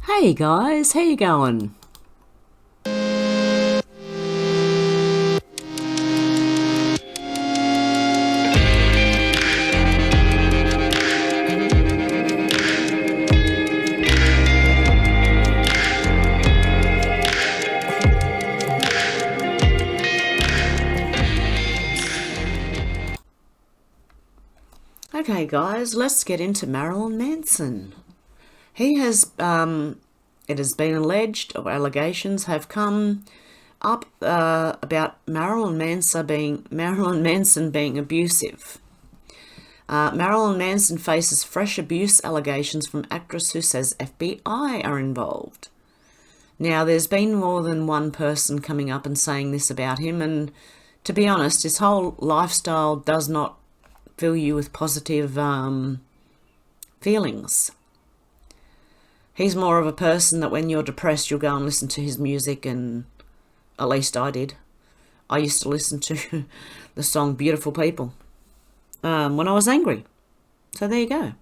Hey guys, how you going? Okay guys, let's get into Marilyn Manson. He has, it has been alleged, or allegations have come up about Marilyn Manson being abusive. Marilyn Manson faces fresh abuse allegations from actress who says FBI are involved. Now, there's been more than one person coming up and saying this about him, and to be honest, his whole lifestyle does not fill you with positive feelings. He's more of a person that when you're depressed, you'll go and listen to his music, and at least I did. I used to listen to the song Beautiful People when I was angry. So there you go.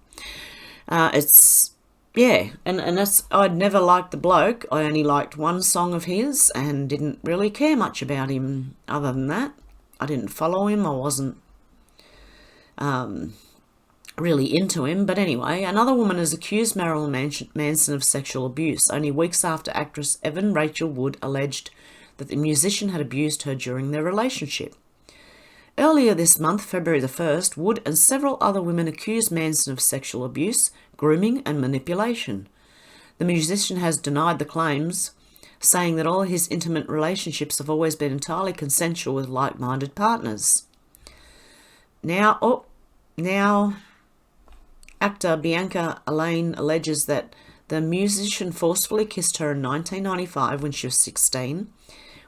And that's, I'd never liked the bloke. I only liked one song of his and didn't really care much about him other than that. I didn't follow him. I wasn't really into him. But anyway, another woman has accused Marilyn Manson of sexual abuse only weeks after actress Evan Rachel Wood alleged that the musician had abused her during their relationship. Earlier this month, February the 1st, Wood and several other women accused Manson of sexual abuse, grooming and manipulation. The musician has denied the claims, saying that all his intimate relationships have always been entirely consensual with like-minded partners. Now, actor Bianca Elaine alleges that the musician forcefully kissed her in 1995 when she was 16,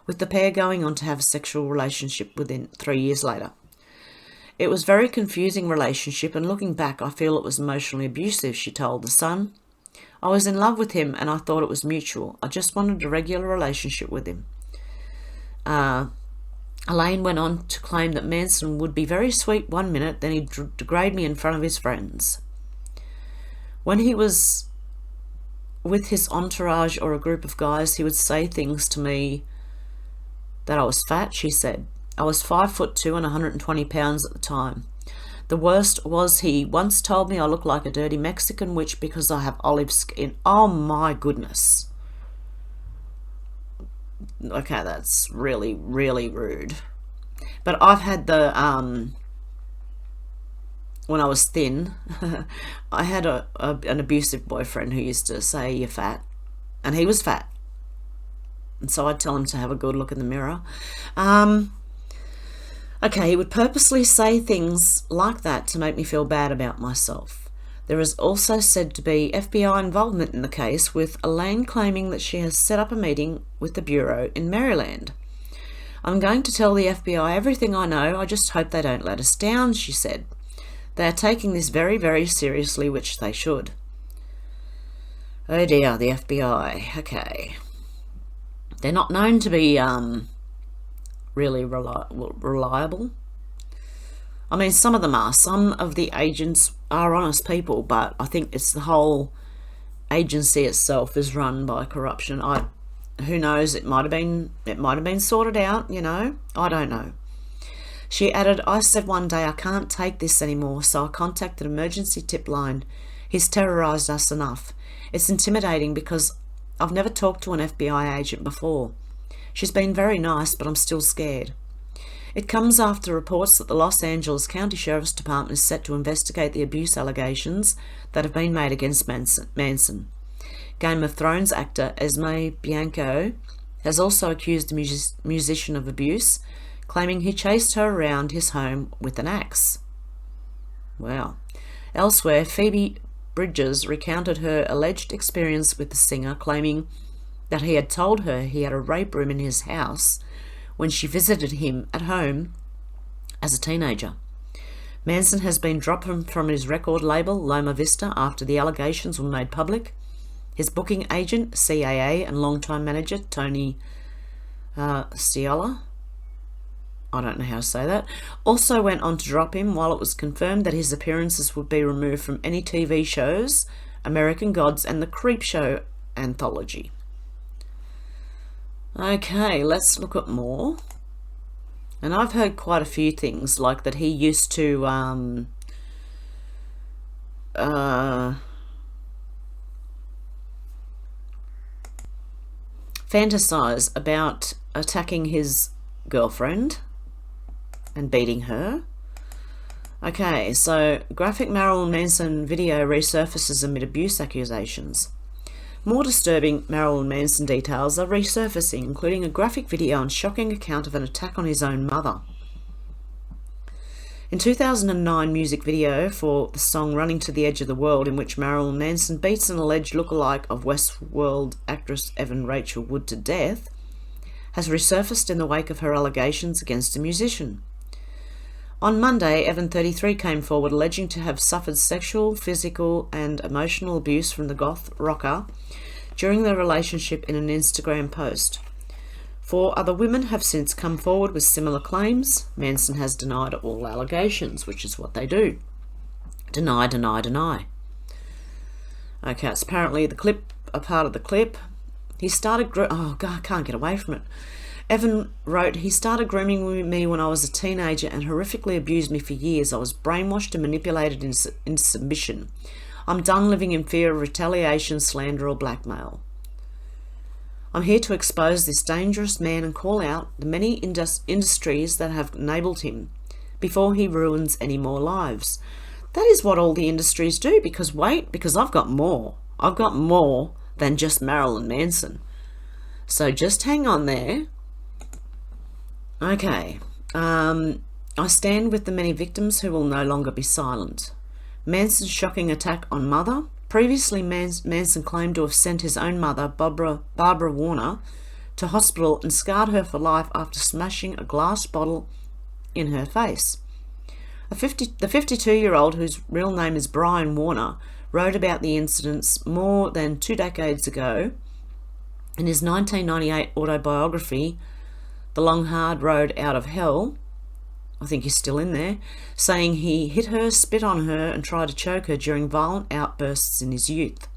with the pair going on to have a sexual relationship within 3 years later. It was a very confusing relationship, and looking back, I feel it was emotionally abusive, she told The Sun. I was in love with him and I thought it was mutual. I just wanted a regular relationship with him. Elaine went on to claim that Manson would be very sweet one minute, then he'd degrade me in front of his friends. When he was with his entourage or a group of guys, he would say things to me that I was fat, she said. I was 5'2" and 120 pounds at the time. The worst was he once told me I look like a dirty Mexican witch because I have olive skin. Oh my goodness. Okay, that's really, really rude. But I've had the, when I was thin, I had an abusive boyfriend who used to say, you're fat. And he was fat. And so I'd tell him to have a good look in the mirror. Okay, he would purposely say things like that to make me feel bad about myself. There is also said to be FBI involvement in the case, with Elaine claiming that she has set up a meeting with the Bureau in Maryland. I'm going to tell the FBI everything I know. I just hope they don't let us down, she said. They are taking this very, very seriously, which they should. Oh dear, the FBI. Okay. They're not known to be really reliable. I mean, some of them are. Some of the agents are honest people, but I think it's the whole agency itself is run by corruption. Who knows? It might have been sorted out. You know, I don't know. She added, I said one day I can't take this anymore, so I contacted emergency tip line. He's terrorized us enough. It's intimidating because I've never talked to an FBI agent before. She's been very nice, but I'm still scared. It comes after reports that the Los Angeles County Sheriff's Department is set to investigate the abuse allegations that have been made against Manson. Game of Thrones actor Esme Bianco has also accused the musician of abuse, claiming he chased her around his home with an axe. Wow. Elsewhere, Phoebe Bridgers recounted her alleged experience with the singer, claiming that he had told her he had a rape room in his house when she visited him at home as a teenager. Manson has been dropped from his record label, Loma Vista, after the allegations were made public. His booking agent, CAA, and longtime manager, Tony Sciola, I don't know how to say that, also went on to drop him, while it was confirmed that his appearances would be removed from any TV shows, American Gods and The Creep Show anthology. Okay, let's look at more. And I've heard quite a few things, like that he used to fantasize about attacking his girlfriend and beating her. Okay, so graphic Marilyn Manson video resurfaces amid abuse accusations. More disturbing Marilyn Manson details are resurfacing, including a graphic video and shocking account of an attack on his own mother. In 2009 music video for the song Running to the Edge of the World, in which Marilyn Manson beats an alleged lookalike of Westworld actress Evan Rachel Wood to death, has resurfaced in the wake of her allegations against a musician. On Monday, Hev123 came forward alleging to have suffered sexual, physical and emotional abuse from the goth rocker during their relationship in an Instagram post. 4 other women have since come forward with similar claims. Manson has denied all allegations, which is what they do. Deny, deny, deny. Okay, it's apparently a part of the clip. He started... oh, God, I can't get away from it. Evan wrote, "He started grooming me when I was a teenager and horrifically abused me for years. I was brainwashed and manipulated in submission. I'm done living in fear of retaliation, slander or blackmail. I'm here to expose this dangerous man and call out the many industries that have enabled him before he ruins any more lives." That is what all the industries do, because I've got more. I've got more than just Marilyn Manson. So just hang on there. Okay, I stand with the many victims who will no longer be silent. Manson's shocking attack on mother. Previously, Manson claimed to have sent his own mother, Barbara Warner, to hospital and scarred her for life after smashing a glass bottle in her face. The 52-year-old, whose real name is Brian Warner, wrote about the incidents more than 2 decades ago in his 1998 autobiography, The Long Hard Road Out of Hell. I think he's still in there, saying he hit her, spit on her and tried to choke her during violent outbursts in his youth.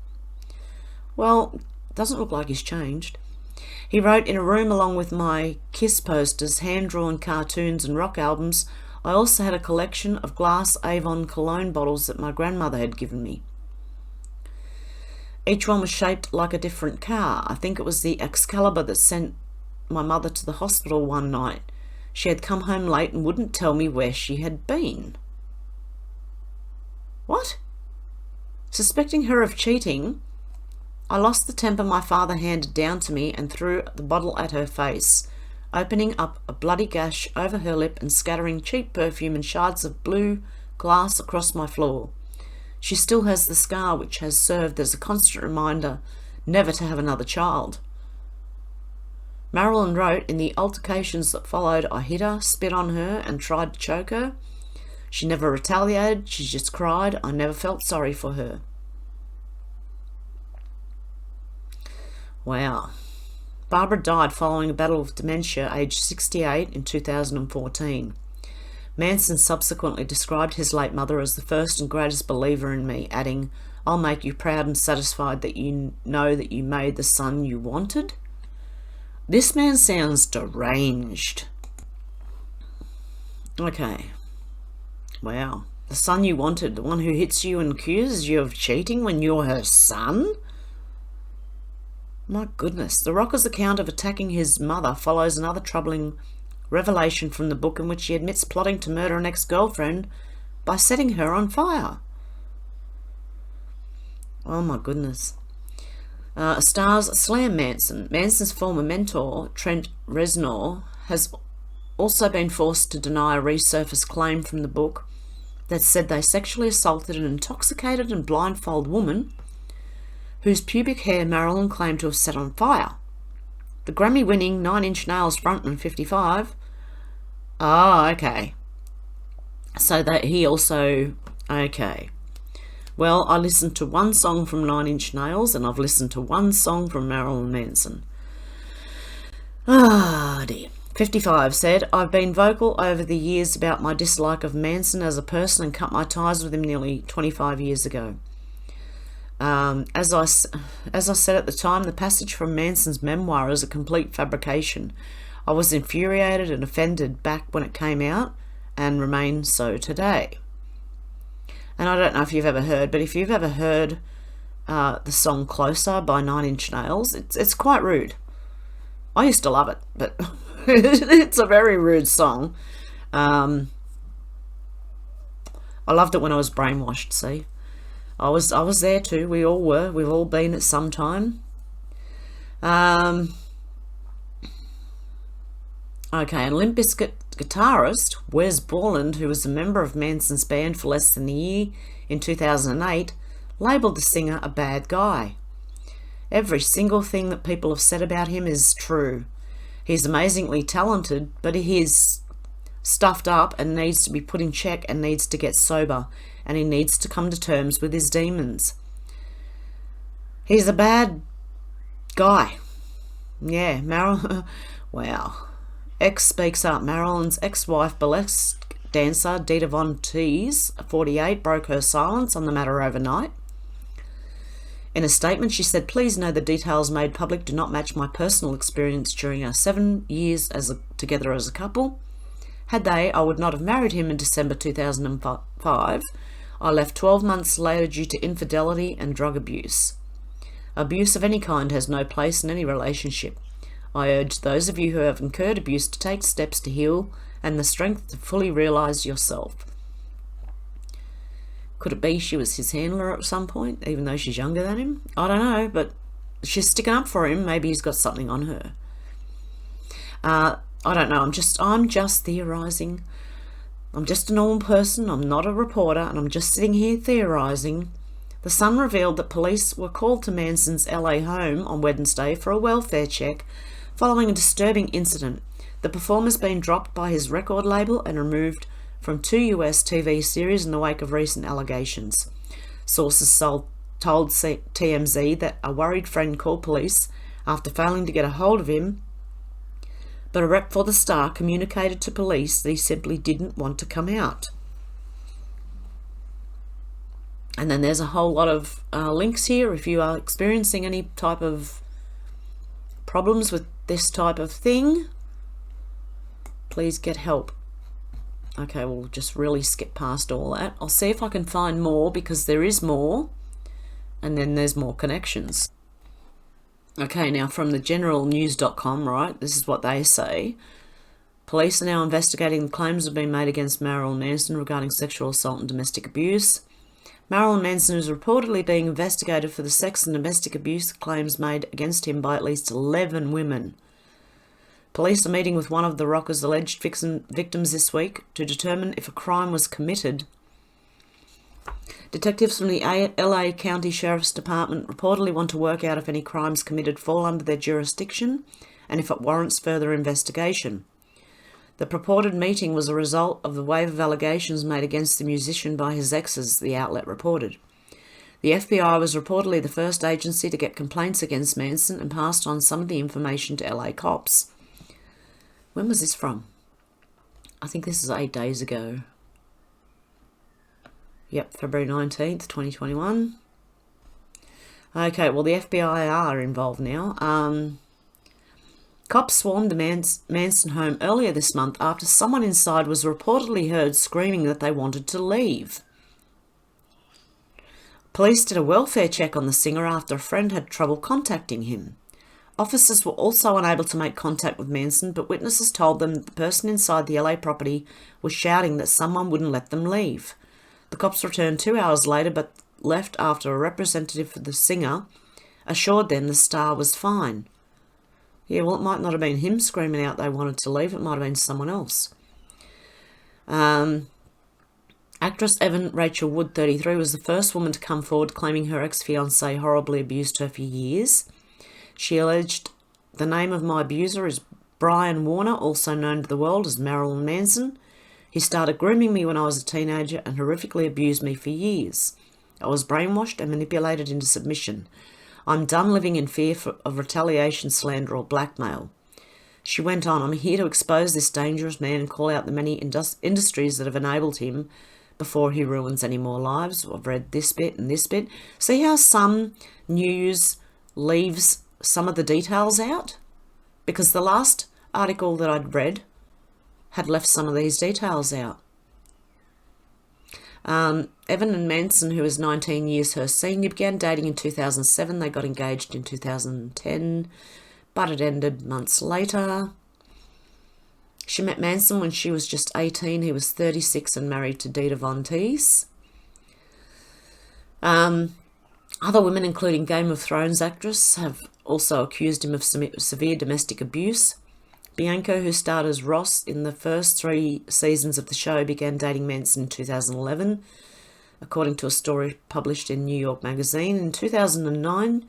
Well, doesn't look like he's changed. He wrote, "In a room along with my Kiss posters, hand-drawn cartoons and rock albums, I also had a collection of glass Avon cologne bottles that my grandmother had given me. Each one was shaped like a different car. I think it was the Excalibur that sent my mother to the hospital one night. She had come home late and wouldn't tell me where she had been." What? Suspecting her of cheating, "I lost the temper my father handed down to me and threw the bottle at her face, opening up a bloody gash over her lip and scattering cheap perfume and shards of blue glass across my floor. She still has the scar, which has served as a constant reminder never to have another child." Marilyn wrote, "In the altercations that followed, I hit her, spit on her and tried to choke her. She never retaliated, she just cried. I never felt sorry for her." Wow. Barbara died following a battle with dementia, aged 68, in 2014. Manson subsequently described his late mother as the first and greatest believer in me, adding, "I'll make you proud and satisfied that you know that you made the son you wanted." This man sounds deranged. Okay. Wow. The son you wanted, the one who hits you and accuses you of cheating when you're her son? My goodness. The rocker's account of attacking his mother follows another troubling revelation from the book in which he admits plotting to murder an ex-girlfriend by setting her on fire. Oh my goodness. Stars Slam Manson. Manson's former mentor, Trent Reznor, has also been forced to deny a resurfaced claim from the book that said they sexually assaulted an intoxicated and blindfolded woman whose pubic hair Marilyn claimed to have set on fire. The Grammy-winning 9 Inch Nails frontman, 55. Oh, okay. So that he also... Okay. Well, I listened to one song from 9 Inch Nails and I've listened to one song from Marilyn Manson. Ah, dear. 55 said, "I've been vocal over the years about my dislike of Manson as a person and cut my ties with him nearly 25 years ago. As I said at the time, the passage from Manson's memoir is a complete fabrication. I was infuriated and offended back when it came out, and remain so today. And I don't know if you've ever heard, but if you've ever heard the song Closer by 9 Inch Nails, it's quite rude. I used to love it, but it's a very rude song. I loved it when I was brainwashed, see. I was there too. We all were. We've all been at some time. Okay, and Limp Bizkit guitarist Wes Borland, who was a member of Manson's band for less than a year in 2008, labelled the singer a bad guy. Every single thing that people have said about him is true. He's amazingly talented, but he's stuffed up and needs to be put in check and needs to get sober, and he needs to come to terms with his demons. He's a bad guy. Yeah, wow. X speaks up. Marilyn's ex-wife, burlesque dancer Dita Von Teese, 48, broke her silence on the matter overnight. In a statement, she said, "Please know the details made public do not match my personal experience during our 7 years together as a couple. Had they, I would not have married him in December 2005. I left 12 months later due to infidelity and drug abuse. Abuse of any kind has no place in any relationship. I urge those of you who have incurred abuse to take steps to heal and the strength to fully realise yourself." Could it be she was his handler at some point, even though she's younger than him? I don't know, but she's sticking up for him. Maybe he's got something on her. I don't know. I'm just theorising. I'm just a normal person. I'm not a reporter, and I'm just sitting here theorising. The Sun revealed that police were called to Manson's LA home on Wednesday for a welfare check following a disturbing incident. The performer's been dropped by his record label and removed from 2 US TV series in the wake of recent allegations. Sources told TMZ that a worried friend called police after failing to get a hold of him, but a rep for the star communicated to police that he simply didn't want to come out. And then there's a whole lot of links here. If you are experiencing any type of problems with this type of thing, please get help. Okay, we'll just really skip past all that. I'll see if I can find more, because there is more, and then there's more connections. Okay, now from the generalnews.com, right, this is what they say. Police are now investigating the claims that have been made against Marilyn Manson regarding sexual assault and domestic abuse. Marilyn Manson is reportedly being investigated for the sex and domestic abuse claims made against him by at least 11 women. Police are meeting with one of the rocker's alleged victims this week to determine if a crime was committed. Detectives from the LA County Sheriff's Department reportedly want to work out if any crimes committed fall under their jurisdiction and if it warrants further investigation. The purported meeting was a result of the wave of allegations made against the musician by his exes, the outlet reported. The FBI was reportedly the first agency to get complaints against Manson and passed on some of the information to LA cops. When was this from? I think this is 8 days ago. Yep, February 19th, 2021. Okay, well, the FBI are involved now. Cops swarmed the Manson home earlier this month after someone inside was reportedly heard screaming that they wanted to leave. Police did a welfare check on the singer after a friend had trouble contacting him. Officers were also unable to make contact with Manson, but witnesses told them that the person inside the LA property was shouting that someone wouldn't let them leave. The cops returned 2 hours later, but left after a representative for the singer assured them the star was fine. Yeah, well, it might not have been him screaming out they wanted to leave. It might have been someone else. Actress Evan Rachel Wood, 33, was the first woman to come forward claiming her ex-fiancé horribly abused her for years. She alleged, "The name of my abuser is Brian Warner, also known to the world as Marilyn Manson. He started grooming me when I was a teenager and horrifically abused me for years. I was brainwashed and manipulated into submission. I'm done living in fear of retaliation, slander or blackmail." She went on, "I'm here to expose this dangerous man and call out the many industries that have enabled him, before he ruins any more lives. I've read this bit and this bit. See how some news leaves some of the details out? Because the last article that I'd read had left some of these details out. Evan and Manson, who was 19 years her senior, began dating in 2007. They got engaged in 2010, but it ended months later. She met Manson when she was just 18. He was 36 and married to Dita Von Teese. Other women, including Game of Thrones actress, have also accused him of severe domestic abuse. Bianca, who starred as Ross in the first 3 seasons of the show, began dating Manson in 2011, according to a story published in New York Magazine. In 2009,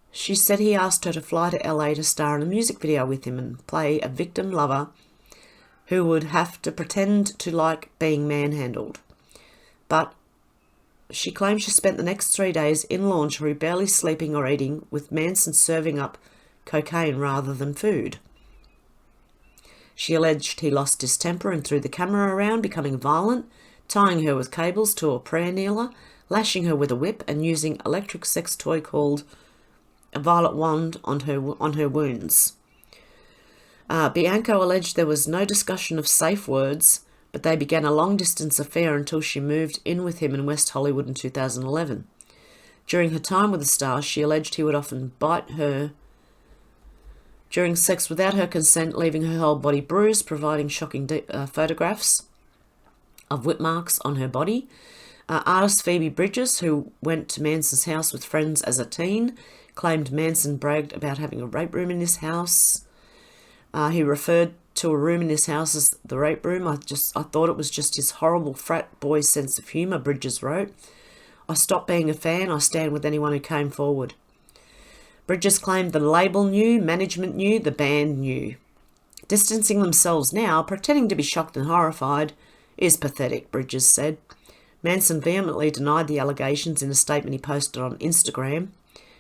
she said he asked her to fly to LA to star in a music video with him and play a victim lover who would have to pretend to like being manhandled. But she claims she spent the next 3 days in lingerie, barely sleeping or eating, with Manson serving up cocaine rather than food. She alleged he lost his temper and threw the camera around, becoming violent, tying her with cables to a prayer kneeler, lashing her with a whip, and using electric sex toy called a violet wand on her wounds. Bianca alleged there was no discussion of safe words, but they began a long-distance affair until she moved in with him in West Hollywood in 2011. During her time with the star, she alleged he would often bite her during sex without her consent, leaving her whole body bruised, providing shocking photographs of whip marks on her body. Artist Phoebe Bridgers, who went to Manson's house with friends as a teen, claimed Manson bragged about having a rape room in his house. He referred to a room in his house as the rape room. I thought it was just his horrible frat boy sense of humour, Bridges wrote. I stopped being a fan. I stand with anyone who came forward. Bridges claimed the label knew, management knew, the band knew. Distancing themselves now, pretending to be shocked and horrified, is pathetic, Bridges said. Manson vehemently denied the allegations in a statement he posted on Instagram.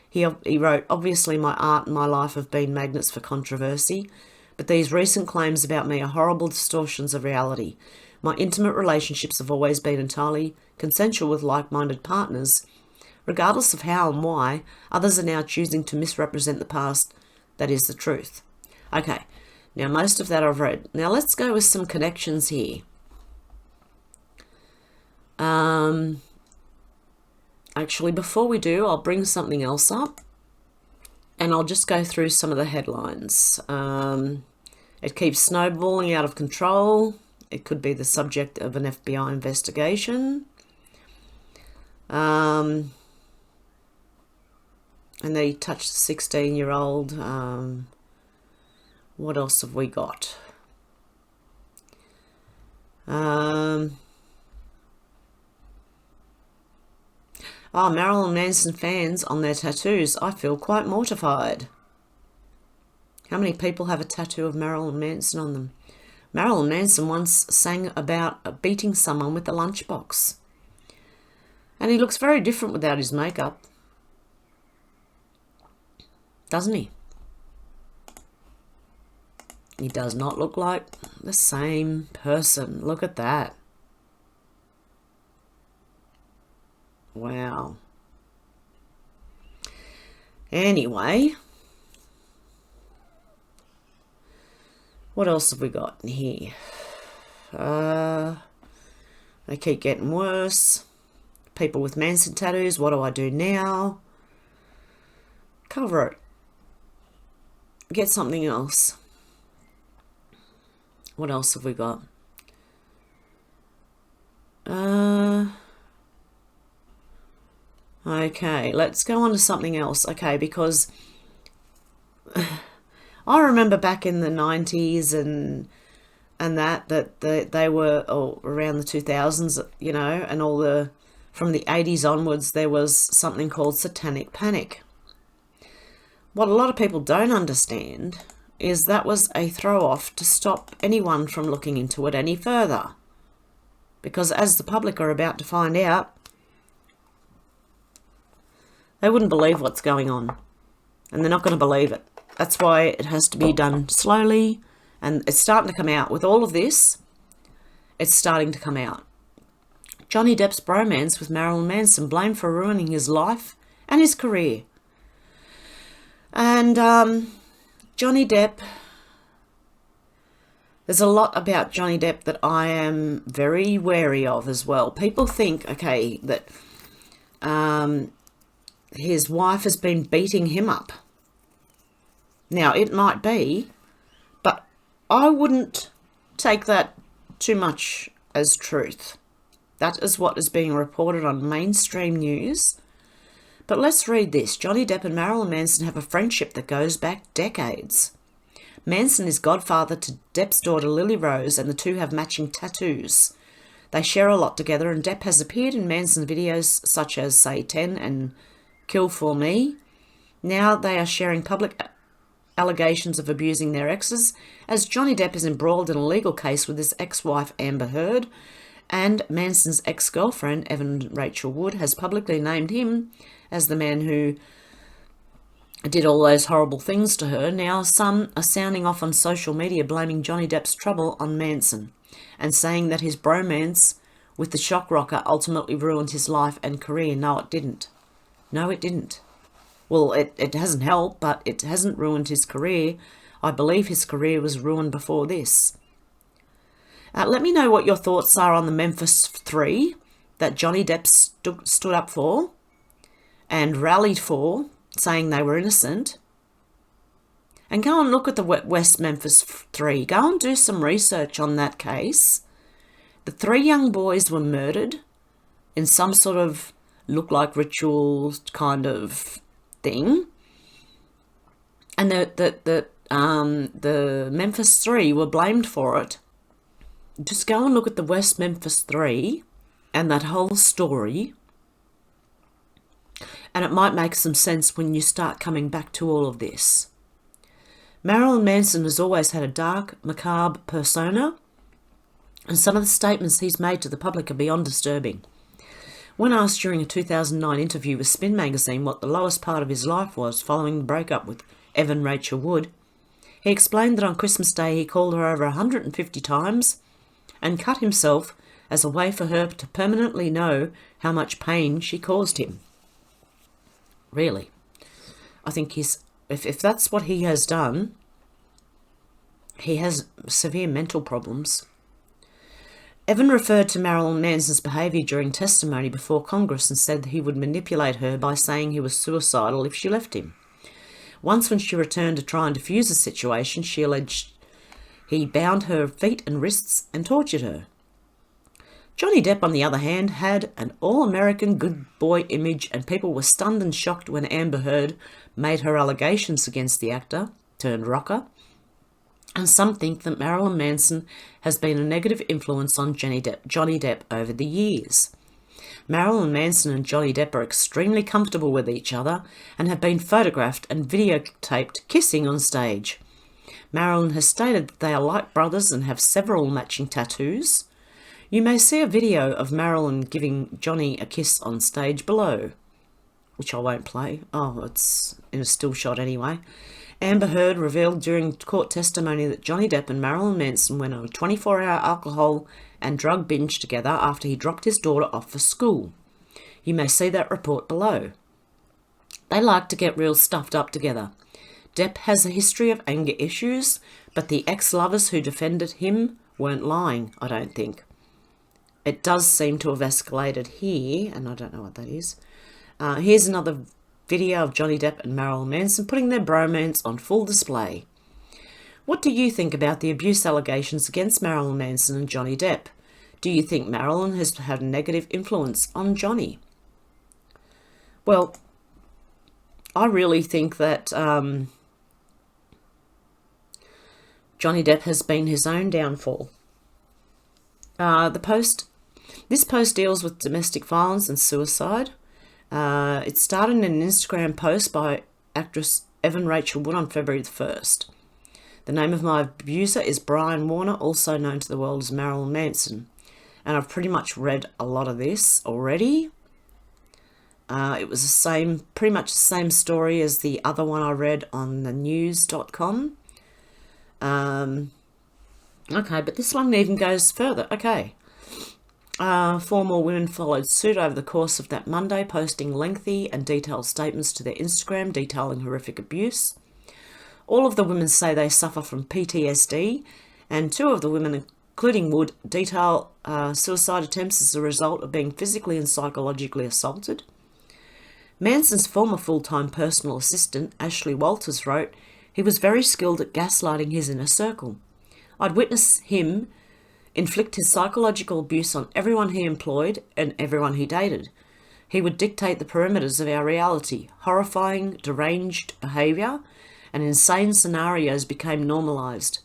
He wrote, "Obviously my art and my life have been magnets for controversy, but these recent claims about me are horrible distortions of reality. My intimate relationships have always been entirely consensual with like-minded partners. Regardless of how and why, others are now choosing to misrepresent the past. That is the truth." Okay, now most of that I've read. Now let's go with some connections here. Actually, before we do, I'll bring something else up, and I'll just go through some of the headlines. It keeps snowballing out of control. It could be the subject of an FBI investigation. And they touched the 16-year-old. What else have we got? Marilyn Manson fans on their tattoos. I feel quite mortified. How many people have a tattoo of Marilyn Manson on them? Marilyn Manson once sang about beating someone with a lunchbox. And he looks very different without his makeup. Doesn't he? He does not look like the same person. Look at that. Wow. Anyway, what else have we got in here? They keep getting worse. People with Manson tattoos. What do I do now? Cover it. Get something else. What else have we got? Okay, let's go on to something else. Okay, because I remember back in the 90s and that they were around the 2000s, you know, and from the 80s onwards, there was something called satanic panic. What a lot of people don't understand is that was a throw-off to stop anyone from looking into it any further. Because as the public are about to find out, they wouldn't believe what's going on. And they're not going to believe it. That's why it has to be done slowly. And it's starting to come out. With all of this, it's starting to come out. Johnny Depp's bromance with Marilyn Manson, blamed for ruining his life and his career. And Johnny Depp, there's a lot about Johnny Depp that I am very wary of as well. People think, okay, that his wife has been beating him up. Now, it might be, but I wouldn't take that too much as truth. That is what is being reported on mainstream news. But let's read this. Johnny Depp and Marilyn Manson have a friendship that goes back decades. Manson is godfather to Depp's daughter Lily Rose, and the two have matching tattoos. They share a lot together, and Depp has appeared in Manson's videos such as Say 10 and Kill For Me. Now they are sharing public allegations of abusing their exes, as Johnny Depp is embroiled in a legal case with his ex-wife Amber Heard, and Manson's ex-girlfriend Evan Rachel Wood has publicly named him as the man who did all those horrible things to her. Now some are sounding off on social media blaming Johnny Depp's trouble on Manson and saying that his bromance with the shock rocker ultimately ruined his life and career. No, it didn't. No, it didn't. Well, it hasn't helped, but it hasn't ruined his career. I believe his career was ruined before this. Let me know what your thoughts are on the Memphis 3 that Johnny Depp stood up for and rallied for, saying they were innocent. And go and look at the West Memphis 3. Go and do some research on that case. The 3 young boys were murdered in some sort of look-like ritual kind of thing. And the Memphis 3 were blamed for it. Just go and look at the West Memphis 3 and that whole story, and it might make some sense when you start coming back to all of this. Marilyn Manson has always had a dark, macabre persona, and some of the statements he's made to the public are beyond disturbing. When asked during a 2009 interview with Spin magazine what the lowest part of his life was following the breakup with Evan Rachel Wood, he explained that on Christmas Day he called her over 150 times and cut himself as a way for her to permanently know how much pain she caused him. Really. I think if that's what he has done, he has severe mental problems. Evan referred to Marilyn Manson's behaviour during testimony before Congress and said that he would manipulate her by saying he was suicidal if she left him. Once when she returned to try and defuse the situation, she alleged he bound her feet and wrists and tortured her. Johnny Depp, on the other hand, had an all-American good boy image, and people were stunned and shocked when Amber Heard made her allegations against the actor turned rocker. And some think that Marilyn Manson has been a negative influence on Johnny Depp over the years. Marilyn Manson and Johnny Depp are extremely comfortable with each other and have been photographed and videotaped kissing on stage. Marilyn has stated that they are like brothers and have several matching tattoos. You may see a video of Marilyn giving Johnny a kiss on stage below, which I won't play. Oh, it's in a still shot anyway. Amber Heard revealed during court testimony that Johnny Depp and Marilyn Manson went on a 24-hour alcohol and drug binge together after he dropped his daughter off for school. You may see that report below. They like to get real stuffed up together. Depp has a history of anger issues, but the ex-lovers who defended him weren't lying, I don't think. It does seem to have escalated here, and I don't know what that is. Here's another video of Johnny Depp and Marilyn Manson putting their bromance on full display. What do you think about the abuse allegations against Marilyn Manson and Johnny Depp? Do you think Marilyn has had a negative influence on Johnny? Well, I really think that Johnny Depp has been his own downfall. This post deals with domestic violence and suicide. It started in an Instagram post by actress Evan Rachel Wood on February the 1st. The name of my abuser is Brian Warner, also known to the world as Marilyn Manson. And I've pretty much read a lot of this already. It was pretty much the same story as the other one I read on the news.com. Okay, but this one even goes further. Okay. Four more women followed suit over the course of that Monday, posting lengthy and detailed statements to their Instagram detailing horrific abuse. All of the women say they suffer from PTSD, and two of the women, including Wood, detail suicide attempts as a result of being physically and psychologically assaulted. Manson's former full-time personal assistant, Ashley Walters, wrote, "He was very skilled at gaslighting his inner circle. I'd witnessed him inflict his psychological abuse on everyone he employed and everyone he dated. He would dictate the perimeters of our reality. Horrifying, deranged behaviour and insane scenarios became normalised.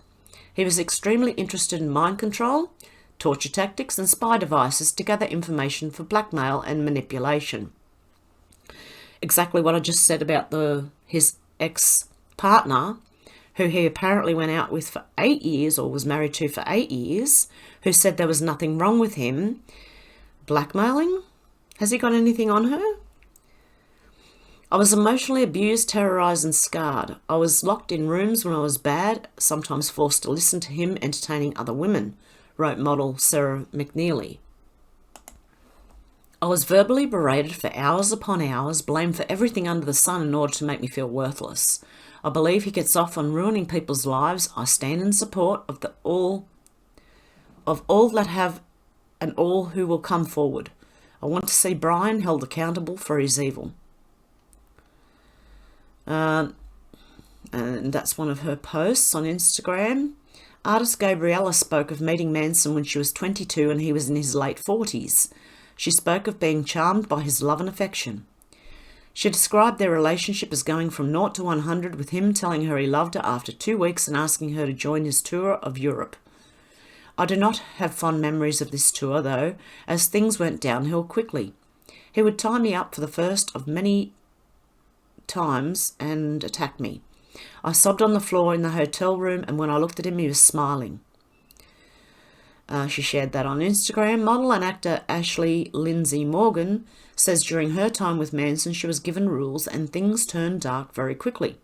He was extremely interested in mind control, torture tactics and spy devices to gather information for blackmail and manipulation." Exactly what I just said about his ex-partner, who he apparently went out with for 8 years, or was married to for 8 years, who said there was nothing wrong with him. Blackmailing? Has he got anything on her? "I was emotionally abused, terrorised and scarred. I was locked in rooms when I was bad, sometimes forced to listen to him entertaining other women," wrote model Sarah McNeely. "I was verbally berated for hours upon hours, blamed for everything under the sun in order to make me feel worthless. I believe he gets off on ruining people's lives. I stand in support of all that have and all who will come forward. I want to see Brian held accountable for his evil." And that's one of her posts on Instagram. Artist Gabriella spoke of meeting Manson when she was 22 and he was in his late 40s. She spoke of being charmed by his love and affection. She described their relationship as going from 0 to 100, with him telling her he loved her after 2 weeks and asking her to join his tour of Europe. "I do not have fond memories of this tour, though, as things went downhill quickly. He would tie me up for the first of many times and attack me. I sobbed on the floor in the hotel room, and when I looked at him, he was smiling." She shared that on Instagram. Model and actor Ashley Lindsay Morgan says during her time with Manson, she was given rules and things turned dark very quickly.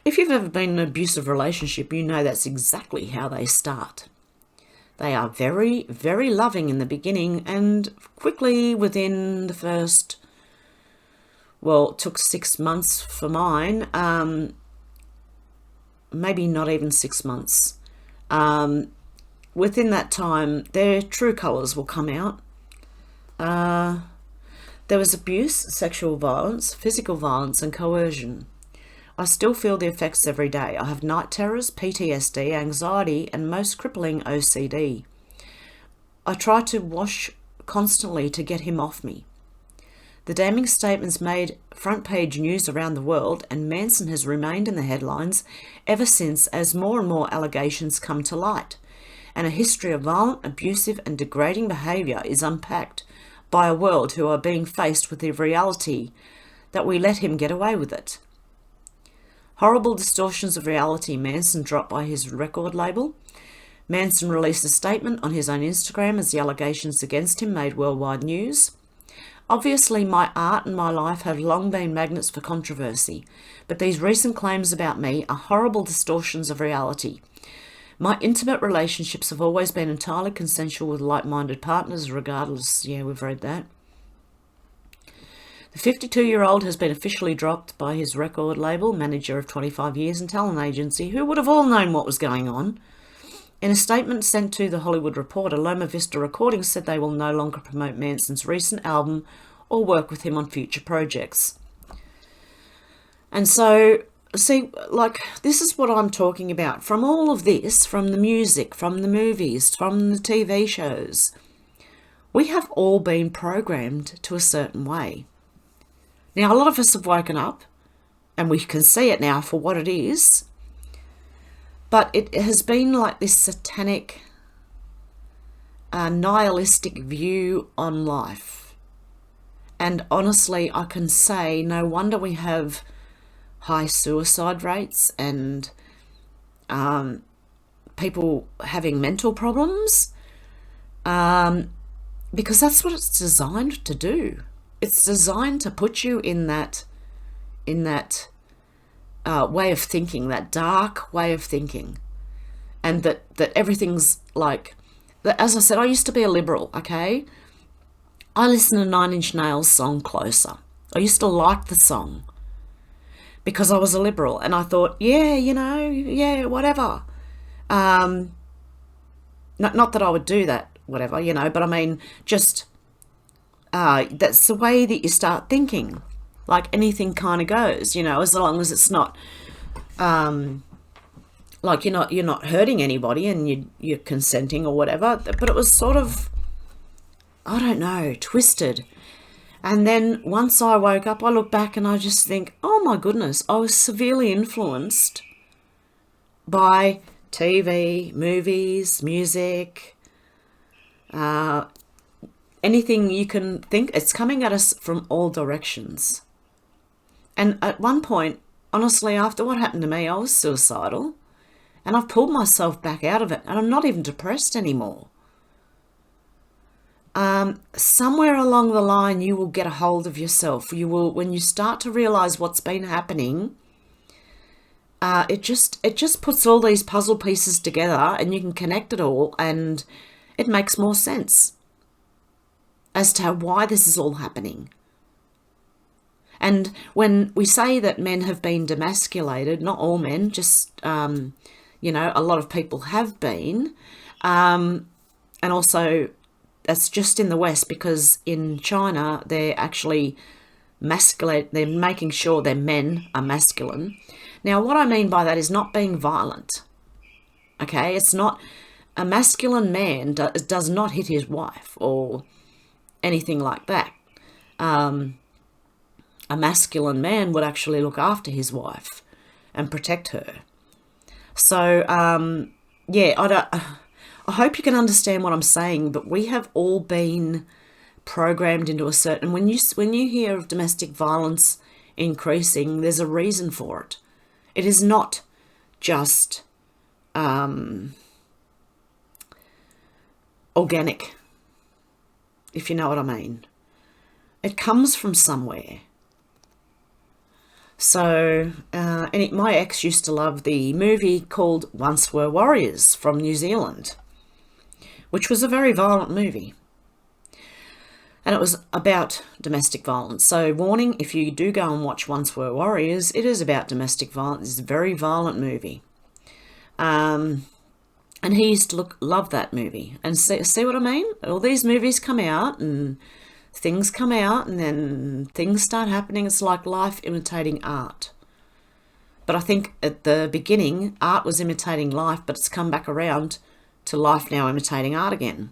If you've ever been in an abusive relationship, you know that's exactly how they start. They are very, very loving in the beginning, and quickly within the first, well, it took 6 months for mine, maybe not even 6 months. Within that time, their true colours will come out. There was abuse, sexual violence, physical violence and coercion. "I still feel the effects every day. I have night terrors, PTSD, anxiety and most crippling OCD. I try to wash constantly to get him off me." The damning statements made front page news around the world, and Manson has remained in the headlines ever since as more and more allegations come to light, and a history of violent, abusive and degrading behaviour is unpacked by a world who are being faced with the reality that we let him get away with it. Horrible distortions of reality, Manson dropped by his record label. Manson released a statement on his own Instagram as the allegations against him made worldwide news. "Obviously, my art and my life have long been magnets for controversy, but these recent claims about me are horrible distortions of reality. My intimate relationships have always been entirely consensual with like-minded partners, regardless." Yeah, we've read that. The 52-year-old has been officially dropped by his record label, manager of 25 years and talent agency, who would have all known what was going on. In a statement sent to The Hollywood Reporter, Loma Vista Recordings said they will no longer promote Manson's recent album or work with him on future projects. And so, see, like, this is what I'm talking about. From all of this, from the music, from the movies, from the TV shows, we have all been programmed to a certain way. Now, a lot of us have woken up, and we can see it now for what it is, but it has been like this satanic, nihilistic view on life. And honestly, I can say no wonder we have high suicide rates and people having mental problems, because that's what it's designed to do. It's designed to put you in that way of thinking, that dark way of thinking, and that everything's like as I said, I used to be a liberal, okay? I listened to Nine Inch Nails' song Closer. I used to like the song because I was a liberal, and I thought, yeah, yeah, whatever. Not that I would do that, whatever, but I mean, just that's the way that you start thinking. Like anything kind of goes, as long as it's not like you're not hurting anybody and you're consenting or whatever. But it was sort of, I don't know, twisted. And then once I woke up, I look back and I just think, oh my goodness, I was severely influenced by TV, movies, music, anything you can think. It's coming at us from all directions. And at one point, honestly, after what happened to me, I was suicidal. And I've pulled myself back out of it. And I'm not even depressed anymore. Somewhere along the line, you will get a hold of yourself. You will, when you start to realize what's been happening, it just puts all these puzzle pieces together, and you can connect it all, and it makes more sense as to why this is all happening. And when we say that men have been demasculated, not all men, just a lot of people have been, and also that's just in the West, because in China they're actually masculine. They're making sure their men are masculine. Now, what I mean by that is not being violent. Okay, it's not a masculine man does not hit his wife or anything like that. A masculine man would actually look after his wife and protect her. So, I hope you can understand what I'm saying, but we have all been programmed into a certain... When you hear of domestic violence increasing, there's a reason for it. It is not just organic, if you know what I mean. It comes from somewhere. So, my ex used to love the movie called Once Were Warriors from New Zealand, which was a very violent movie. And it was about domestic violence. So, warning, if you do go and watch Once Were Warriors, it is about domestic violence. It's a very violent movie. And he used to love that movie. And see what I mean? All these movies come out and things come out, and then things start happening. It's like life imitating art. But I think at the beginning, art was imitating life, but it's come back around to life now imitating art again.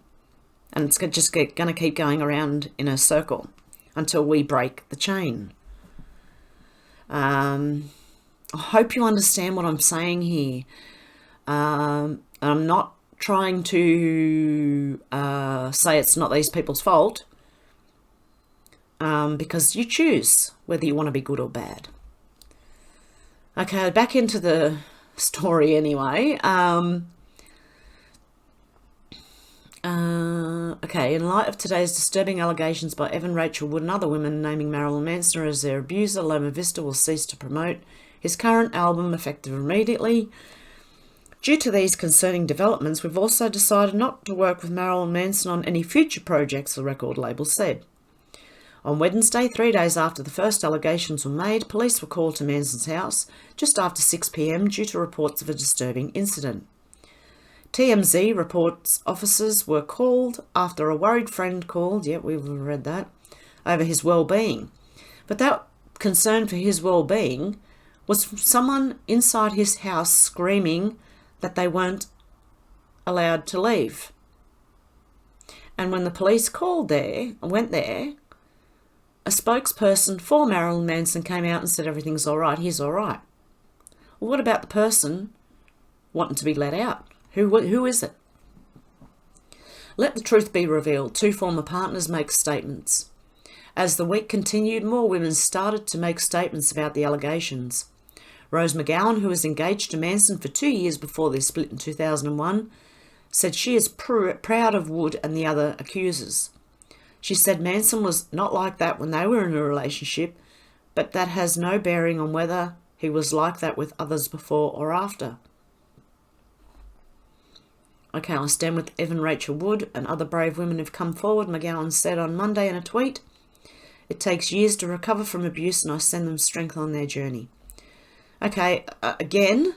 And it's just going to keep going around in a circle until we break the chain. I hope you understand what I'm saying here. I'm not trying to say it's not these people's fault. Because you choose whether you want to be good or bad. Okay, back into the story anyway. Okay, in light of today's disturbing allegations by Evan Rachel Wood and other women naming Marilyn Manson as their abuser, Loma Vista will cease to promote his current album effective immediately. Due to these concerning developments, we've also decided not to work with Marilyn Manson on any future projects, the record label said. On Wednesday, 3 days after the first allegations were made, police were called to Manson's house just after 6 p.m. due to reports of a disturbing incident. TMZ reports officers were called after a worried friend called, we've read that, over his well-being. But that concern for his well-being was from someone inside his house screaming that they weren't allowed to leave. And when the police went there, a spokesperson for Marilyn Manson came out and said everything's all right, he's all right. Well, what about the person wanting to be let out? Who is it? Let the truth be revealed. 2 former partners make statements. As the week continued, more women started to make statements about the allegations. Rose McGowan, who was engaged to Manson for 2 years before they split in 2001, said she is proud of Wood and the other accusers. She said Manson was not like that when they were in a relationship, but that has no bearing on whether he was like that with others before or after. Okay, I stand with Evan Rachel Wood and other brave women who've come forward, McGowan said on Monday in a tweet. It takes years to recover from abuse and I send them strength on their journey. Okay, again,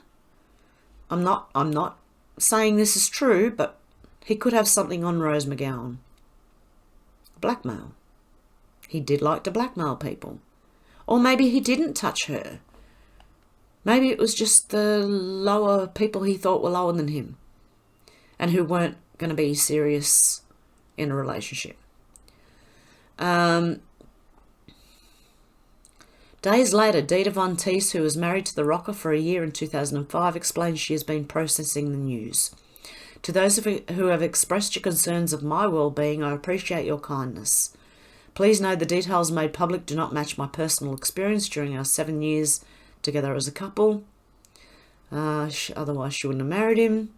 I'm not saying this is true, but he could have something on Rose McGowan. Blackmail. He did like to blackmail people. Or maybe he didn't touch her. Maybe it was just the lower people he thought were lower than him and who weren't going to be serious in a relationship. Days later, Dita Von Teese, who was married to the rocker for a year in 2005, explains she has been processing the news. To those who have expressed your concerns of my well-being, I appreciate your kindness. Please know the details made public do not match my personal experience during our 7 years together as a couple. Otherwise, she wouldn't have married him.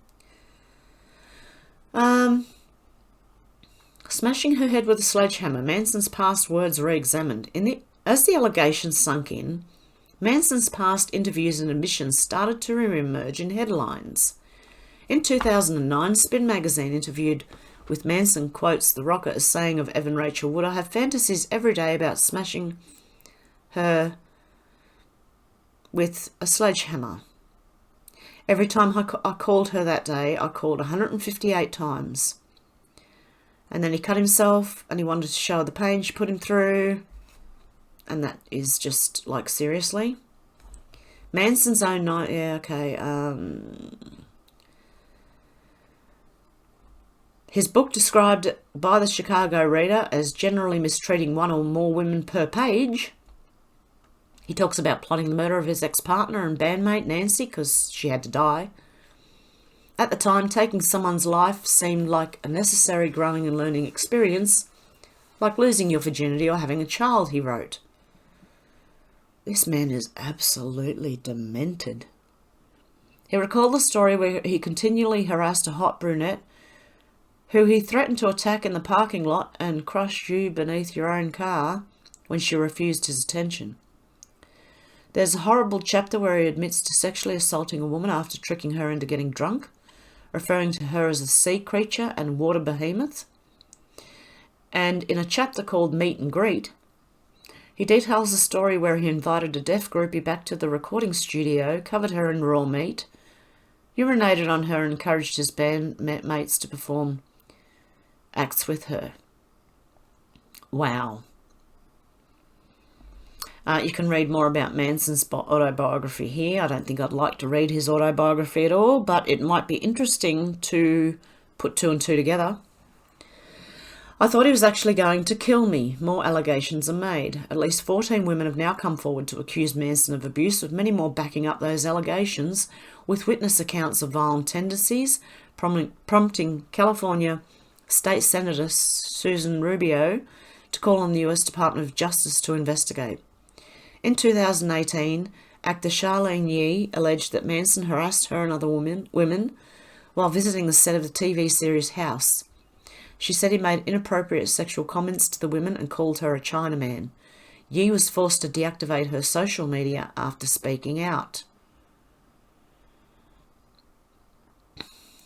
Smashing her head with a sledgehammer. Manson's past words re-examined. As the allegations sunk in, Manson's past interviews and admissions started to re-emerge in headlines. In 2009, Spin magazine interviewed with Manson quotes the rocker as saying of Evan Rachel Wood, I have fantasies every day about smashing her with a sledgehammer. Every time I called her that day, I called 158 times. And then he cut himself and he wanted to show the pain she put him through. And that is just like, seriously. Manson's own night, his book, described by the Chicago Reader as generally mistreating one or more women per page. He talks about plotting the murder of his ex-partner and bandmate Nancy because she had to die. At the time, taking someone's life seemed like a necessary growing and learning experience, like losing your virginity or having a child, he wrote. This man is absolutely demented. He recalled the story where he continually harassed a hot brunette who he threatened to attack in the parking lot and crush you beneath your own car when she refused his attention. There's a horrible chapter where he admits to sexually assaulting a woman after tricking her into getting drunk, referring to her as a sea creature and water behemoth. And in a chapter called Meet and Greet, he details a story where he invited a deaf groupie back to the recording studio, covered her in raw meat, urinated on her and encouraged his bandmates to perform acts with her. Wow. You can read more about Manson's autobiography here. I don't think I'd like to read his autobiography at all, but it might be interesting to put two and two together. I thought he was actually going to kill me. More allegations are made. At least 14 women have now come forward to accuse Manson of abuse, with many more backing up those allegations, with witness accounts of violent tendencies, prompting California State Senator Susan Rubio to call on the US Department of Justice to investigate. In 2018, actor Charlene Yee alleged that Manson harassed her and other women while visiting the set of the TV series House. She said he made inappropriate sexual comments to the women and called her a Chinaman. Yee was forced to deactivate her social media after speaking out.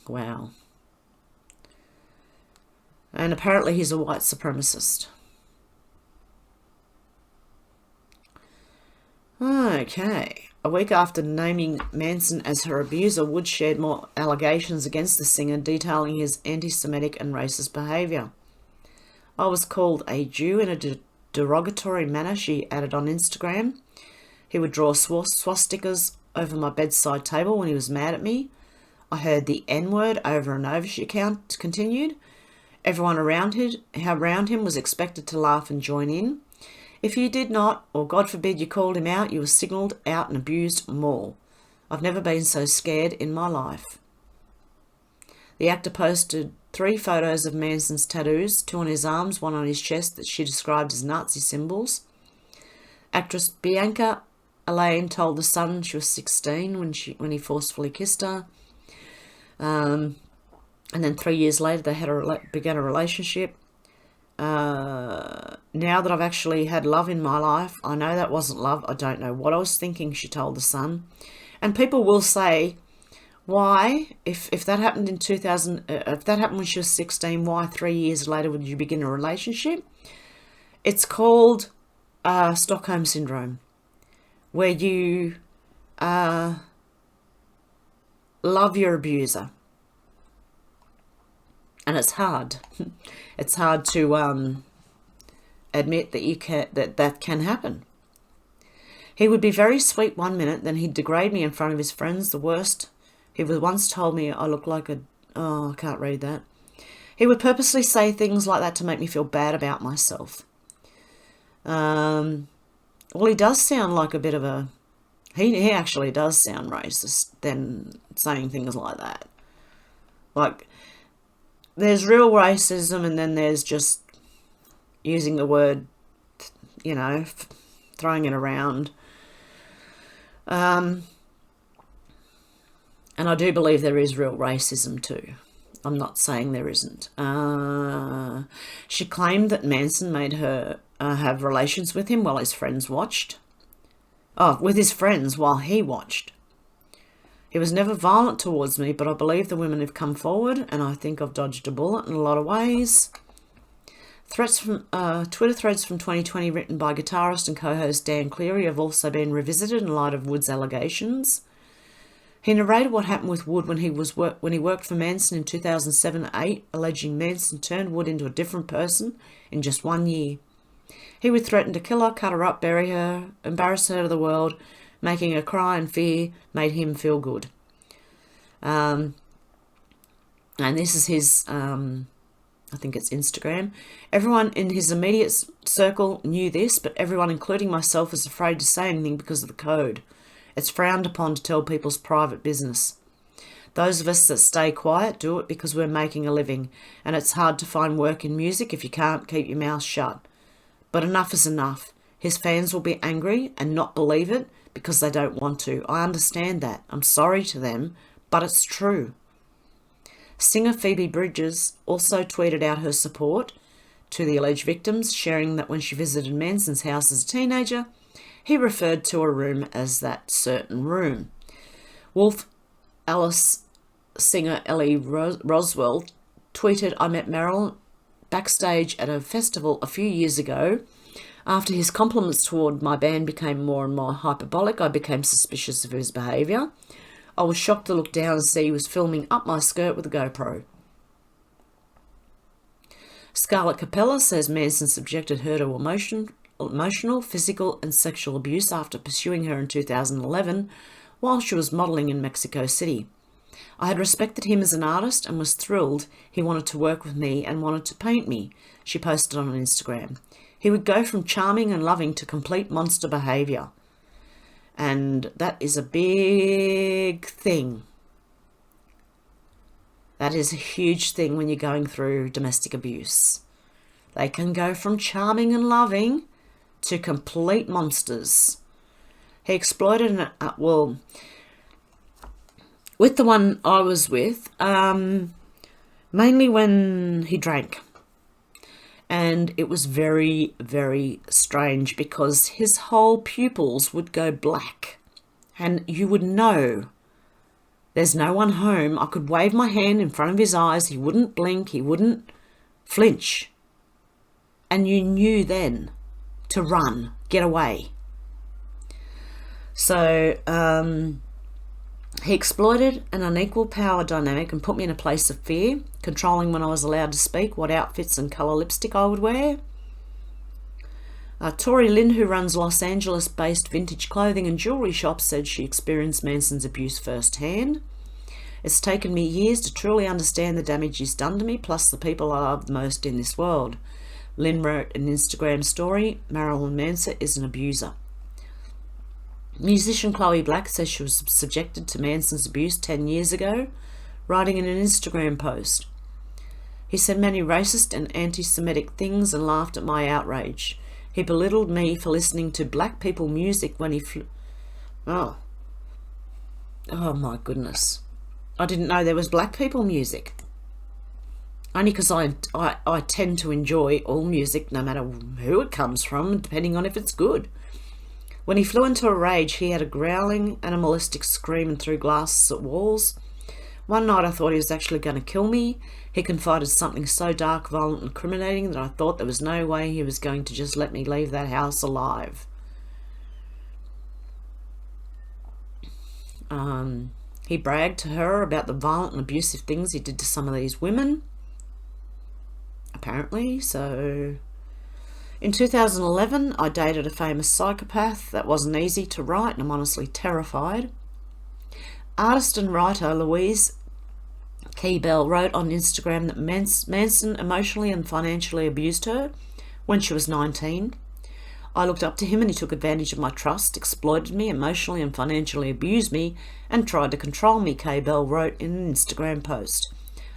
Wow. And apparently he's a white supremacist. Okay. A week after naming Manson as her abuser, Wood shared more allegations against the singer, detailing his anti-Semitic and racist behaviour. I was called a Jew in a derogatory manner, she added on Instagram. He would draw swastikas over my bedside table when he was mad at me. I heard the N-word over and over, she continued. Everyone around him was expected to laugh and join in. If you did not, or God forbid you called him out, you were signalled out and abused more. I've never been so scared in my life. The actor posted 3 photos of Manson's tattoos, 2 on his arms, 1 on his chest, that she described as Nazi symbols. Actress Bianca Elaine told The Sun she was 16 when he forcefully kissed her. And then 3 years later, they began a relationship. Now that I've actually had love in my life, I know that wasn't love. I don't know what I was thinking, she told The Sun. And people will say, Why, if that happened in 2000, if that happened when she was 16, why 3 years later would you begin a relationship? It's called Stockholm Syndrome, where you love your abuser. And it's hard. It's hard to admit that that can happen. He would be very sweet one minute, then he'd degrade me in front of his friends. The worst, he once told me I look like a... Oh, I can't read that. He would purposely say things like that to make me feel bad about myself. Well, he does sound like a bit of a... He actually does sound racist than saying things like that. Like, there's real racism and then there's just using the word, you know, throwing it around. And I do believe there is real racism too. I'm not saying there isn't. She claimed that Manson made her have relations with him while his friends watched. Oh, with his friends while he watched. He was never violent towards me, but I believe the women have come forward, and I think I've dodged a bullet in a lot of ways. Threats from Twitter threads from 2020 written by guitarist and co-host Dan Cleary have also been revisited in light of Wood's allegations. He narrated what happened with Wood when he worked for Manson in 2007-8, alleging Manson turned Wood into a different person in just 1 year. He would threaten to kill her, cut her up, bury her, embarrass her to the world, making her cry and fear made him feel good. And this is his, I think it's Instagram. Everyone in his immediate circle knew this, but everyone, including myself, is afraid to say anything because of the code. It's frowned upon to tell people's private business. Those of us that stay quiet do it because we're making a living, and it's hard to find work in music if you can't keep your mouth shut. But enough is enough. His fans will be angry and not believe it because they don't want to. I understand that. I'm sorry to them, but it's true. Singer Phoebe Bridgers also tweeted out her support to the alleged victims, sharing that when she visited Manson's house as a teenager, he referred to a room as that certain room. Wolf Alice singer Ellie Roswell tweeted, I met Marilyn backstage at a festival a few years ago. After his compliments toward my band became more and more hyperbolic, I became suspicious of his behaviour. I was shocked to look down and see he was filming up my skirt with a GoPro. Scarlett Capella says Manson subjected her to emotional, physical and sexual abuse after pursuing her in 2011 while she was modelling in Mexico City. I had respected him as an artist and was thrilled he wanted to work with me and wanted to paint me, she posted on Instagram. He would go from charming and loving to complete monster behaviour. And that is a big thing. That is a huge thing when you're going through domestic abuse. They can go from charming and loving to complete monsters. He exploited, with the one I was with, mainly when he drank. And it was very, very strange because his whole pupils would go black. And you would know there's no one home. I could wave my hand in front of his eyes. He wouldn't blink. He wouldn't flinch. And you knew then to run, get away. So he exploited an unequal power dynamic and put me in a place of fear, controlling when I was allowed to speak, what outfits and colour lipstick I would wear. Tori Lynn, who runs Los Angeles-based vintage clothing and jewellery shops, said she experienced Manson's abuse firsthand. It's taken me years to truly understand the damage he's done to me, plus the people I love the most in this world. Lynn wrote an Instagram story, Marilyn Manson is an abuser. Musician Chloe Black says she was subjected to Manson's abuse 10 years ago, writing in an Instagram post. He said many racist and anti-Semitic things and laughed at my outrage. He belittled me for listening to black people music when he flew. Oh my goodness. I didn't know there was black people music. Only because I tend to enjoy all music, no matter who it comes from, depending on if it's good. When he flew into a rage, he had a growling, animalistic scream and threw glasses at walls. One night I thought he was actually going to kill me. He confided something so dark, violent, and incriminating that I thought there was no way he was going to just let me leave that house alive. He bragged to her about the violent and abusive things he did to some of these women, apparently. So in 2011, I dated a famous psychopath. That wasn't easy to write, and I'm honestly terrified. Artist and writer Louise Keybell wrote on Instagram that Manson emotionally and financially abused her when she was 19. I looked up to him and he took advantage of my trust, exploited me, emotionally and financially abused me, and tried to control me, Keybell wrote in an Instagram post.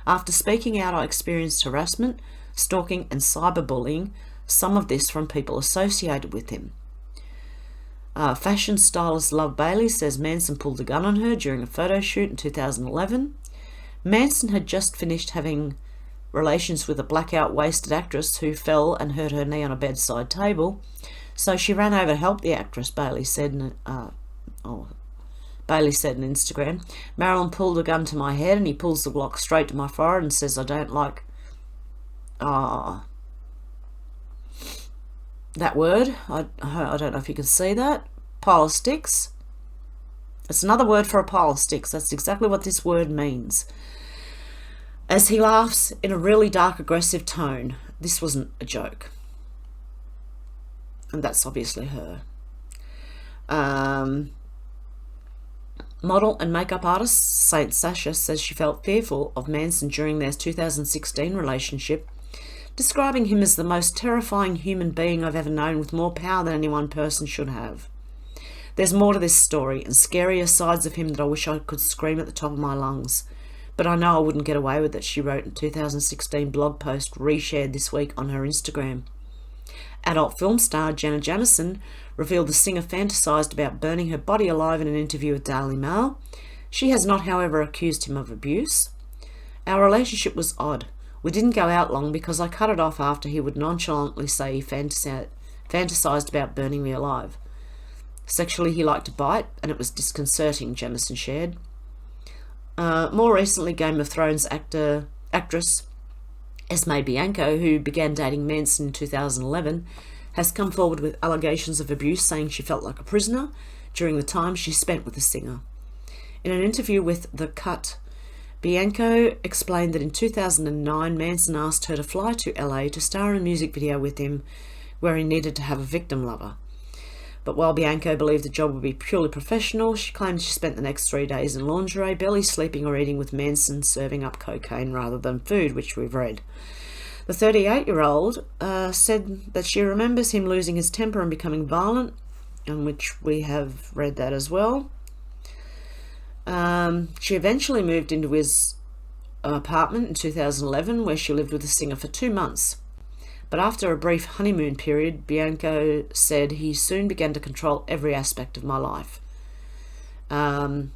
After speaking out, I experienced harassment, stalking and cyberbullying, some of this from people associated with him. Fashion stylist Love Bailey says Manson pulled a gun on her during a photo shoot in 2011. Manson had just finished having relations with a blackout wasted actress who fell and hurt her knee on a bedside table, so she ran over to help the actress, Bailey said in Instagram. Marilyn pulled a gun to my head and he pulls the Glock straight to my forehead and says, I don't like that word. I don't know if you can see that. Pile of sticks. It's another word for a pile of sticks. That's exactly what this word means. As he laughs in a really dark, aggressive tone. This wasn't a joke. And that's obviously her. Model and makeup artist Saint Sasha says she felt fearful of Manson during their 2016 relationship, describing him as the most terrifying human being I've ever known, with more power than any one person should have. There's more to this story and scarier sides of him that I wish I could scream at the top of my lungs. But I know I wouldn't get away with it, she wrote in a 2016 blog post reshared this week on her Instagram. Adult film star Jenna Jameson revealed the singer fantasized about burning her body alive in an interview with Daily Mail. She has not, however, accused him of abuse. Our relationship was odd. We didn't go out long because I cut it off after he would nonchalantly say he fantasized about burning me alive. Sexually, he liked to bite, and it was disconcerting, Jameson shared. More recently, Game of Thrones actress Esme Bianco, who began dating Manson in 2011, has come forward with allegations of abuse, saying she felt like a prisoner during the time she spent with the singer. In an interview with The Cut, Bianco explained that in 2009, Manson asked her to fly to LA to star in a music video with him where he needed to have a victim lover. But while Bianco believed the job would be purely professional, she claimed she spent the next 3 days in lingerie, barely sleeping or eating, with Manson serving up cocaine rather than food, which we've read. The 38-year-old said that she remembers him losing his temper and becoming violent, in which we have read that as well. She eventually moved into his apartment in 2011, where she lived with the singer for 2 months. But after a brief honeymoon period, Bianco said he soon began to control every aspect of my life. I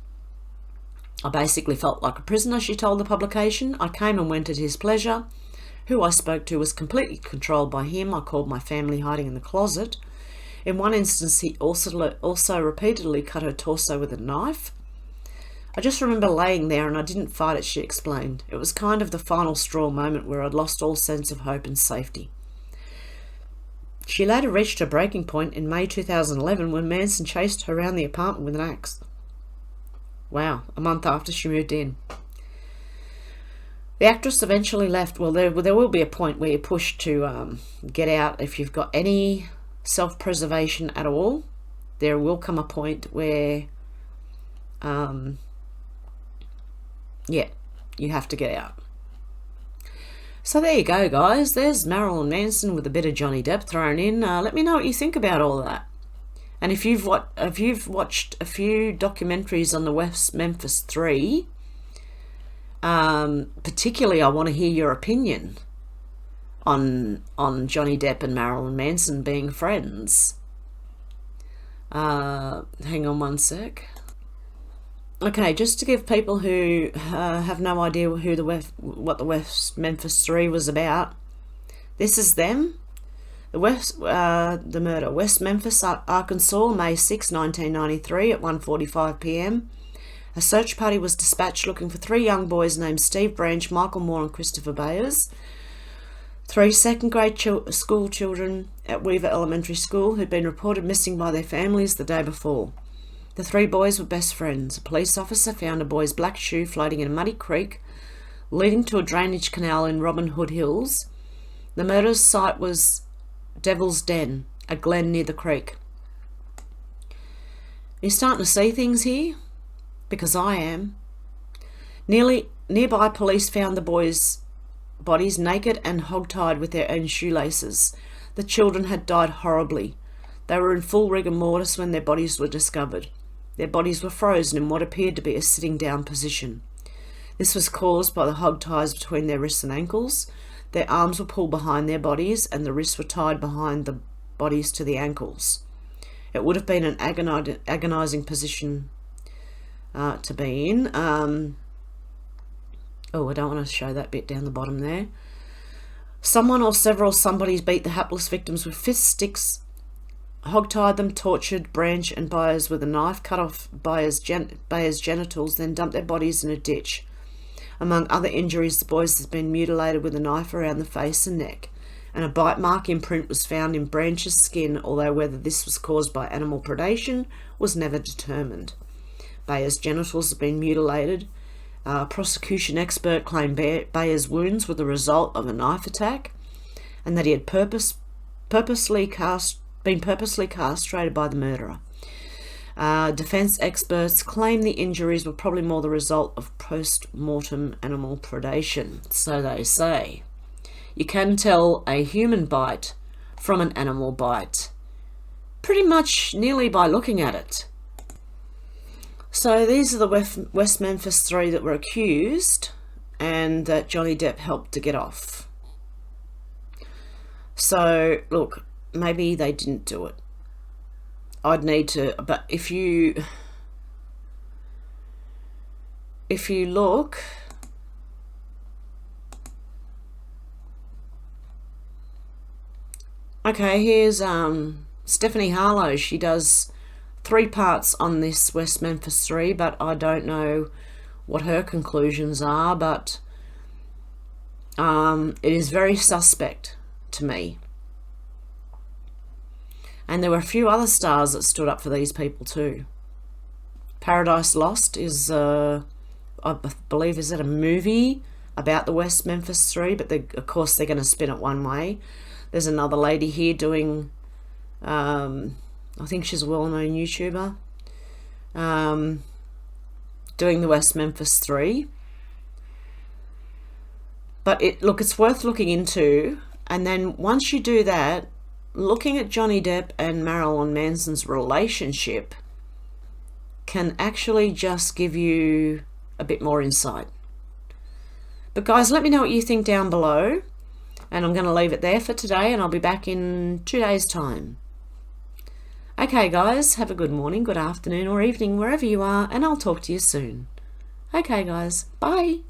basically felt like a prisoner, she told the publication. I came and went at his pleasure. Who I spoke to was completely controlled by him. I called my family hiding in the closet. In one instance, he also repeatedly cut her torso with a knife. I just remember laying there and I didn't fight it, she explained. It was kind of the final straw moment where I'd lost all sense of hope and safety. She later reached her breaking point in May 2011 when Manson chased her around the apartment with an axe. Wow, a month after she moved in. The actress eventually left. Well, there will be a point where you're pushed to get out if you've got any self-preservation at all. There will come a point where, you have to get out. So there you go, guys. There's Marilyn Manson with a bit of Johnny Depp thrown in. Let me know what you think about all that. And if you've watched a few documentaries on the West Memphis 3, particularly I want to hear your opinion on Johnny Depp and Marilyn Manson being friends. Hang on one sec. Okay, just to give people who have no idea what the West Memphis 3 was about, this is them. The murder. West Memphis, Arkansas, May 6, 1993 at 1:45 p.m. A search party was dispatched looking for 3 young boys named Steve Branch, Michael Moore and Christopher Bayers, 3 second-grade school children at Weaver Elementary School who'd been reported missing by their families the day before. The 3 boys were best friends. A police officer found a boy's black shoe floating in a muddy creek leading to a drainage canal in Robin Hood Hills. The murder site was Devil's Den, a glen near the creek. You're starting to see things here? Because I am. Nearby police found the boys' bodies naked and hogtied with their own shoelaces. The children had died horribly. They were in full rigor mortis when their bodies were discovered. Their bodies were frozen in what appeared to be a sitting down position. This was caused by the hog ties between their wrists and ankles. Their arms were pulled behind their bodies and the wrists were tied behind the bodies to the ankles. It would have been an agonizing position to be in. I don't want to show that bit down the bottom there. Someone or several somebodies beat the hapless victims with fist sticks, hogtied them, tortured Branch and Byers with a knife, cut off Byers' genitals, then dumped their bodies in a ditch. Among other injuries, the boys had been mutilated with a knife around the face and neck, and a bite mark imprint was found in Branch's skin, although whether this was caused by animal predation was never determined. Bayers' genitals had been mutilated. A prosecution expert claimed Bayers' wounds were the result of a knife attack, and that he had been purposely castrated by the murderer. Defence experts claim the injuries were probably more the result of post-mortem animal predation. So they say. You can tell a human bite from an animal bite pretty much nearly by looking at it. So these are the West Memphis 3 that were accused and that Johnny Depp helped to get off. So look, maybe they didn't do it. I'd need to, but if you look, okay, here's Stephanie Harlow. She does 3 parts on this West Memphis 3, but I don't know what her conclusions are, but it is very suspect to me. And there were a few other stars that stood up for these people too. Paradise Lost is, I believe, is it a movie about the West Memphis 3? But of course they're going to spin it one way. There's another lady here doing, I think she's a well-known YouTuber, doing the West Memphis 3. But it's worth looking into. And then once you do that, looking at Johnny Depp and Marilyn Manson's relationship can actually just give you a bit more insight. But guys, let me know what you think down below. And I'm going to leave it there for today, and I'll be back in 2 days' time. Okay, guys, have a good morning, good afternoon, or evening, wherever you are, and I'll talk to you soon. Okay, guys, bye.